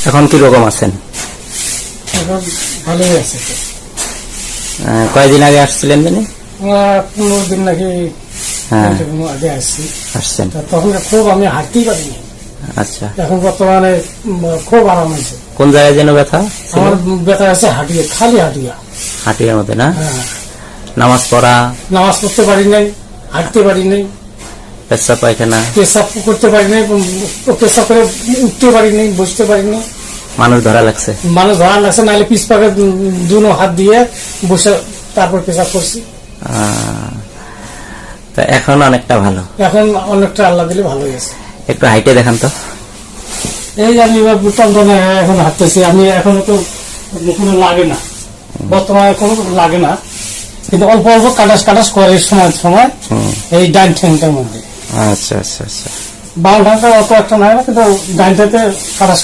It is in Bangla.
এখন কি রকম আছেন? এখন ভালোই আছে। কয়দিন আগে আসছিলেন জানি? 15 দিন নাকি আগে আসছি। আসছেন? তখন খুব আমি হাঁটতেই পারিনি। আচ্ছা, এখন বর্তমানে খুব আরাম হয়েছে। কোন জায়গায় যেন ব্যথা? আমার ব্যথা আছে হাঁটিয়ে, খালি হাঁটিয়া। হাঁটিয়ার মধ্যে না? হ্যাঁ, নামাজ পড়া, নামাজ পড়তে পারি নাই, হাঁটতে পারি নাই, পেশাব পায়খানা, পেশাব করতে পারি নাই, পেশাব করে উঠতে পারি নাই, বসতে পারি নাই। মানুষ ধরা লাগছে? মানুষ ধরা লাগছে, নাহলে পিছ পাকে দুনো হাত দিয়ে বসে তারপর পেশাব করছি। তা এখন অনেকটা ভালো? এখন অনেকটা আল্লাহ দিলে ভালো হয়েছে। একটু হাইটে দেখান তো। এই আমি টনটনে এখন হাঁটতেছি। আমি এখন তো কোনো লাগে না, বর্তমানে কোনো লাগে না, কিন্তু অল্প অল্প কাটাস কাটাস করে সময় সময় এই ডাইন ঠ্যাংটার মধ্যে। আচ্ছা আচ্ছা আচ্ছা। বাম ঠ্যাংটা অত একটা নাই না, কিন্তু ডাইনটাতে কাটাস